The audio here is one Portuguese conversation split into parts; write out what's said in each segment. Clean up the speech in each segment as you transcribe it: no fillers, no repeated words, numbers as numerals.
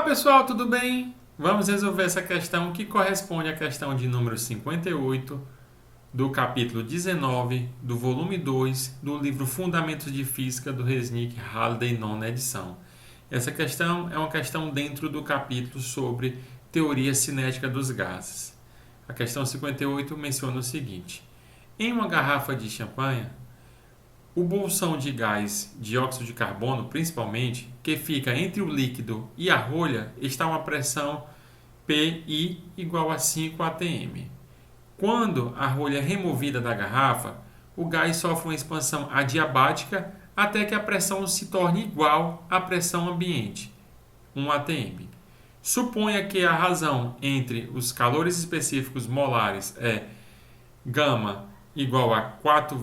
Pessoal, tudo bem? Vamos resolver essa questão que corresponde à questão de número 58 do capítulo 19 do volume 2 do livro Fundamentos de Física do Resnick Halliday, nona edição. Essa questão é uma questão dentro do capítulo sobre teoria cinética dos gases. A questão 58 menciona o seguinte: em uma garrafa de champanhe, o bolsão de gás dióxido de carbono, principalmente, que fica entre o líquido e a rolha, está a uma pressão PI igual a 5 atm. Quando a rolha é removida da garrafa, o gás sofre uma expansão adiabática até que a pressão se torne igual à pressão ambiente, 1 atm. Suponha que a razão entre os calores específicos molares é γ igual a 4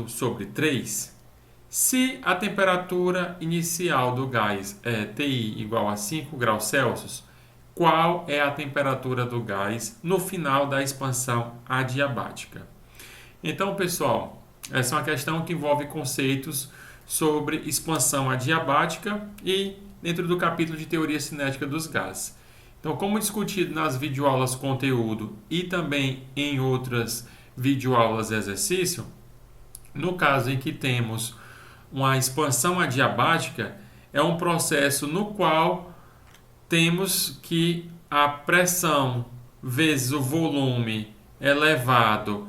sobre 3, se a temperatura inicial do gás é Ti igual a 5 graus Celsius, qual é a temperatura do gás no final da expansão adiabática? Então, pessoal, essa é uma questão que envolve conceitos sobre expansão adiabática e dentro do capítulo de teoria cinética dos gases. Então, como discutido nas videoaulas conteúdo e também em outras videoaulas exercício, no caso em que temos uma expansão adiabática, é um processo no qual temos que a pressão vezes o volume elevado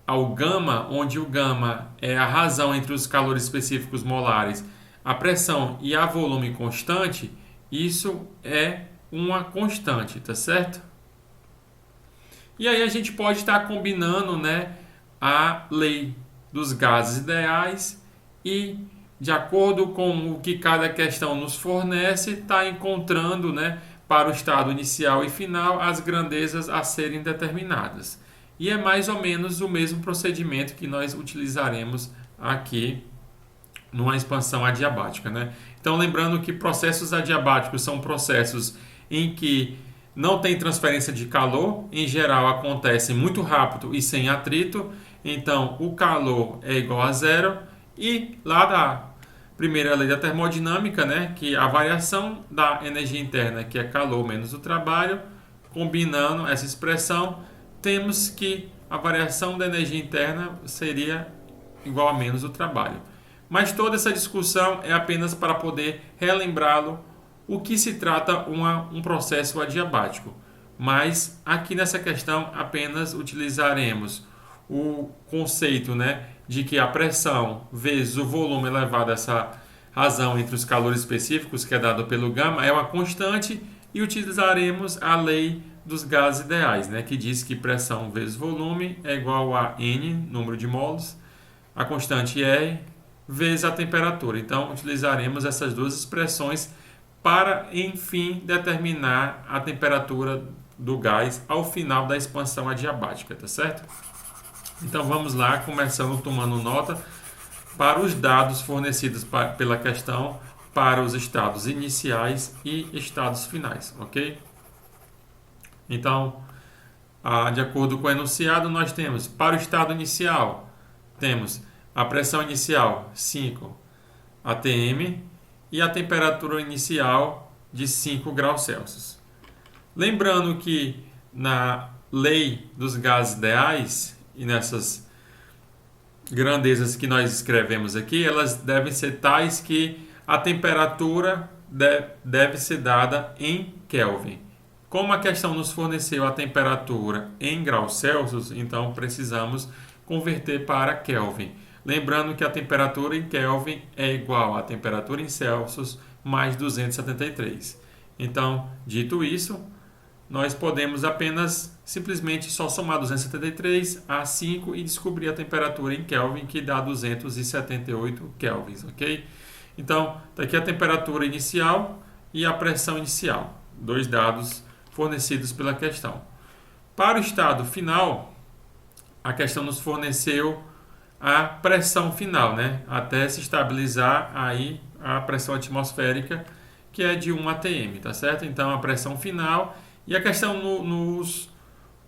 ao gama, onde o gama é a razão entre os calores específicos molares, a pressão e a volume constante, isso é uma constante, tá certo? E aí a gente pode estar combinando, a lei dos gases ideais e, de acordo com o que cada questão nos fornece, está encontrando, para o estado inicial e final, as grandezas a serem determinadas. E é mais ou menos o mesmo procedimento que nós utilizaremos aqui numa expansão adiabática, Então, lembrando que processos adiabáticos são processos em que não tem transferência de calor, em geral acontece muito rápido e sem atrito, então o calor é igual a zero, e lá da primeira lei da termodinâmica, que a variação da energia interna, que é calor menos o trabalho, combinando essa expressão, temos que a variação da energia interna seria igual a menos o trabalho. Mas toda essa discussão é apenas para poder relembrá-lo o que se trata um processo adiabático. Mas aqui nessa questão apenas utilizaremos o conceito de que a pressão vezes o volume elevado a essa razão entre os calores específicos, que é dado pelo gama, é uma constante, e utilizaremos a lei dos gases ideais, que diz que pressão vezes volume é igual a N, número de mols, a constante R, vezes a temperatura. Então, utilizaremos essas duas expressões para, enfim, determinar a temperatura do gás ao final da expansão adiabática, tá certo? Então, vamos lá, começando tomando nota para os dados fornecidos pela questão para os estados iniciais e estados finais, ok? Então, de acordo com o enunciado, nós temos, para o estado inicial, temos a pressão inicial 5 atm e a temperatura inicial de 5 graus Celsius. Lembrando que na lei dos gases ideais e nessas grandezas que nós escrevemos aqui, elas devem ser tais que a temperatura deve ser dada em Kelvin. Como a questão nos forneceu a temperatura em graus Celsius, então precisamos converter para Kelvin. Lembrando que a temperatura em Kelvin é igual à temperatura em Celsius mais 273. Então, dito isso, nós podemos apenas simplesmente só somar 273 a 5 e descobrir a temperatura em Kelvin, que dá 278 kelvins, ok? Então, está aqui a temperatura inicial e a pressão inicial, dois dados fornecidos pela questão. Para o estado final, a questão nos forneceu a pressão final, até se estabilizar aí a pressão atmosférica, que é de 1 atm, tá certo? Então, a pressão final, e a questão nos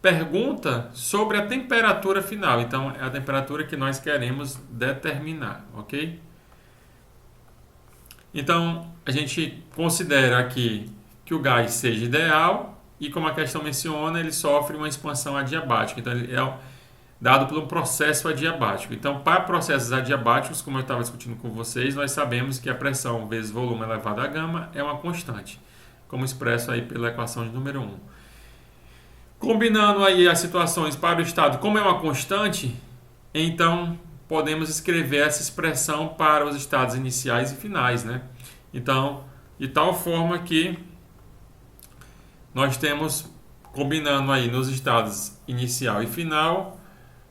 pergunta sobre a temperatura final. Então, é a temperatura que nós queremos determinar, ok? Então, a gente considera aqui que o gás seja ideal e, como a questão menciona, ele sofre uma expansão adiabática. Então, ele é dado por um processo adiabático. Então, para processos adiabáticos, como eu estava discutindo com vocês, nós sabemos que a pressão vezes volume elevado a gama é uma constante, como expresso aí pela equação de número 1. Combinando aí as situações para o estado como é uma constante, então podemos escrever essa expressão para os estados iniciais e finais, né? Então, de tal forma que nós temos, combinando aí nos estados inicial e final,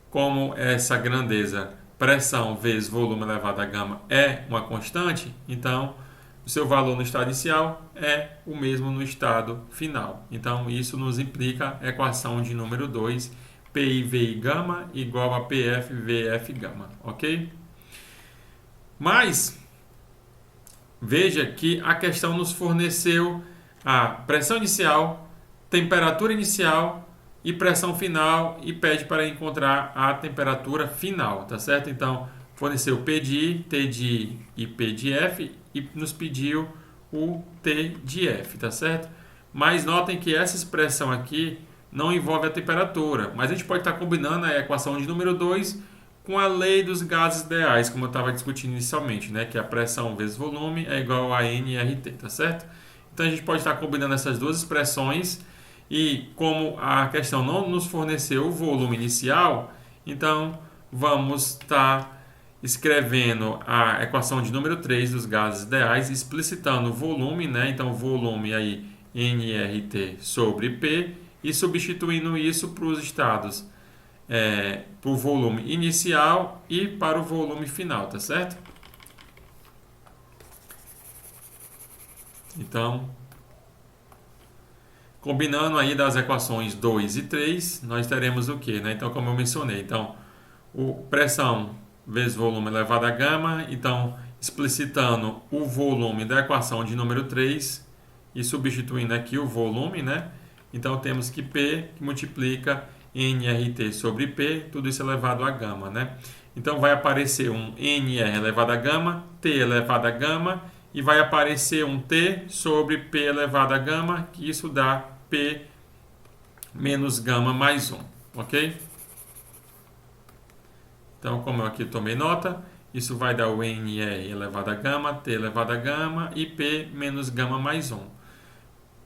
como essa grandeza pressão vezes volume elevado a gama é uma constante, então o seu valor no estado inicial é o mesmo no estado final. Então isso nos implica a equação de número 2, PI gama igual a PF VF gama, ok? Mas veja que a questão nos forneceu a pressão inicial, temperatura inicial e pressão final e pede para encontrar a temperatura final, tá certo? Então, forneceu P de I, T de I e P de F e nos pediu o T de F, tá certo? Mas notem que essa expressão aqui não envolve a temperatura, mas a gente pode estar combinando a equação de número 2 com a lei dos gases ideais, como eu estava discutindo inicialmente, né? Que a pressão vezes volume é igual a nRT, tá certo? Então a gente pode estar combinando essas duas expressões e como a questão não nos forneceu o volume inicial, então vamos estar escrevendo a equação de número 3 dos gases ideais, explicitando o volume, né? Então volume aí nRT sobre P e substituindo isso para os estados, para o volume inicial e para o volume final, tá certo? Então, combinando aí das equações 2 e 3, nós teremos o que, né? Então, como eu mencionei, então, pressão vezes volume elevado a gama, então, explicitando o volume da equação de número 3 e substituindo aqui o volume, né? Então, temos que P que multiplica nRT sobre P, tudo isso elevado a gama, né? Então, vai aparecer um nR elevado a gama, T elevado a gama, e vai aparecer um T sobre P elevado a gama, que isso dá P menos gama mais 1, ok? Então, como eu aqui tomei nota, isso vai dar o nR elevado a gama, T elevado a gama e P menos gama mais 1.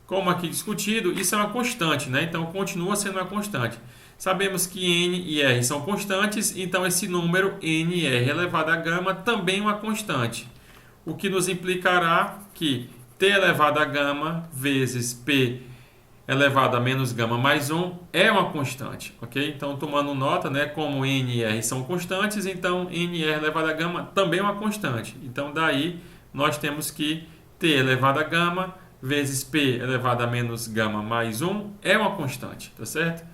Como aqui discutido, isso é uma constante, né? Então, continua sendo uma constante. Sabemos que N e R são constantes, então esse número nR elevado a gama também é uma constante. O que nos implicará que T elevado a gama vezes P elevado a menos gama mais 1 é uma constante, ok? Então, tomando nota, né, como N e R são constantes, então NR elevado a gama também é uma constante. Então, daí, nós temos que T elevado a gama vezes P elevado a menos gama mais 1 é uma constante, tá certo?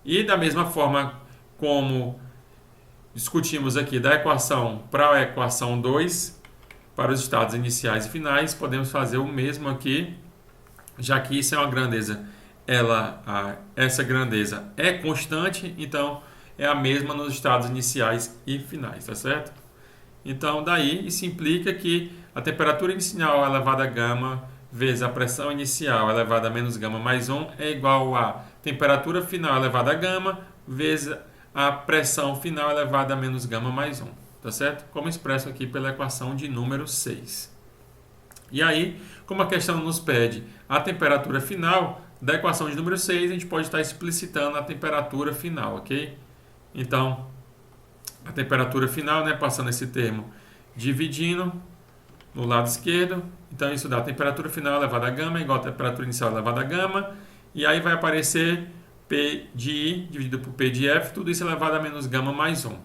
E da mesma forma como discutimos aqui da equação para a equação 2, para os estados iniciais e finais, podemos fazer o mesmo aqui, já que isso é uma grandeza, essa grandeza é constante, então é a mesma nos estados iniciais e finais, tá certo? Então, daí, isso implica que a temperatura inicial elevada a gama vezes a pressão inicial elevada a menos gama mais 1 é igual a temperatura final elevada a gama vezes a pressão final elevada a menos gama mais 1. Tá certo? Como expresso aqui pela equação de número 6. E aí, como a questão nos pede a temperatura final, da equação de número 6, a gente pode estar explicitando a temperatura final, ok? Então, a temperatura final, né, passando esse termo dividindo no lado esquerdo, então isso dá a temperatura final elevada a gama igual a temperatura inicial elevada a gama, e aí vai aparecer P de I dividido por P de F, tudo isso elevado a menos gama mais 1.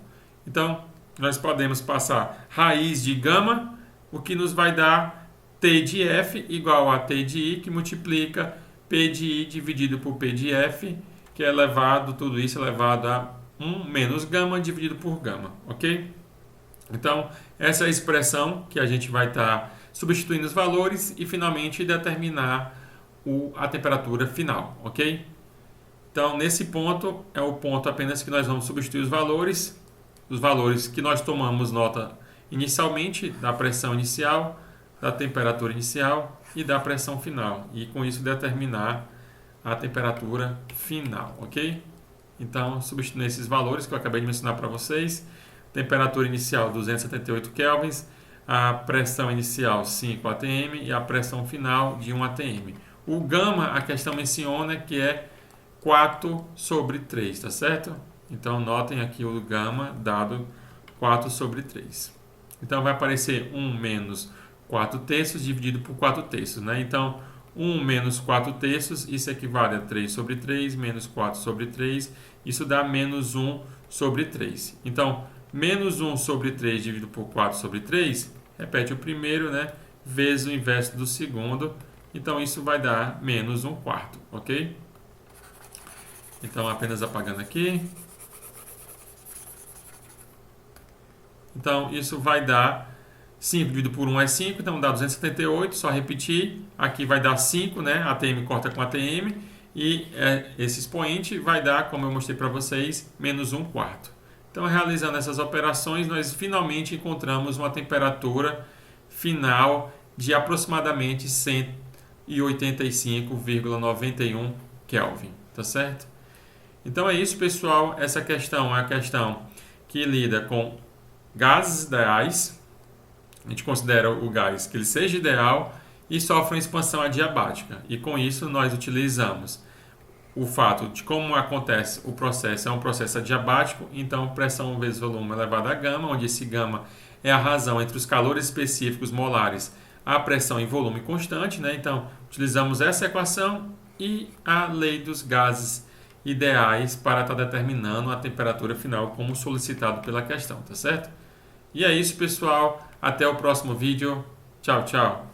Então, nós podemos passar raiz de gama, o que nos vai dar T de F igual a T de I, que multiplica P de I dividido por P de F, que é elevado, tudo isso elevado a 1 menos gama dividido por gama, ok? Então, essa é a expressão que a gente vai estar substituindo os valores e finalmente determinar a temperatura final, ok? Então, nesse ponto, é o ponto apenas que nós vamos substituir os valores que nós tomamos nota inicialmente da pressão inicial, da temperatura inicial e da pressão final. E com isso determinar a temperatura final, ok? Então, substituindo esses valores que eu acabei de mencionar para vocês, temperatura inicial 278 kelvins, a pressão inicial 5 atm e a pressão final de 1 atm. O gama, a questão menciona que é 4/3, tá certo? Então, notem aqui o gama dado 4/3. Então, vai aparecer 1 menos 4/3 dividido por 4/3, né? Então, 1 menos 4/3, isso equivale a 3/3, menos 4/3, isso dá menos 1/3. Então, menos 1/3 dividido por 4/3, repete o primeiro, né? Vezes o inverso do segundo. Então, isso vai dar menos 1/4, ok? Então, apenas apagando aqui. Então, isso vai dar 5 dividido por 1 é 5, então dá 278, só repetir. Aqui vai dar 5, né? ATM corta com ATM. E esse expoente vai dar, como eu mostrei para vocês, menos 1/4. Então, realizando essas operações, nós finalmente encontramos uma temperatura final de aproximadamente 185,91 Kelvin, tá certo? Então é isso, pessoal. Essa questão é a questão que lida com gases ideais. A gente considera o gás que ele seja ideal e sofre uma expansão adiabática. E com isso nós utilizamos o fato de como acontece o processo, é um processo adiabático, então pressão vezes volume elevado a gama, onde esse gama é a razão entre os calores específicos molares, a pressão em volume constante, né? Então utilizamos essa equação e a lei dos gases ideais para estar determinando a temperatura final como solicitado pela questão, tá certo? E é isso, pessoal. Até o próximo vídeo. Tchau, tchau.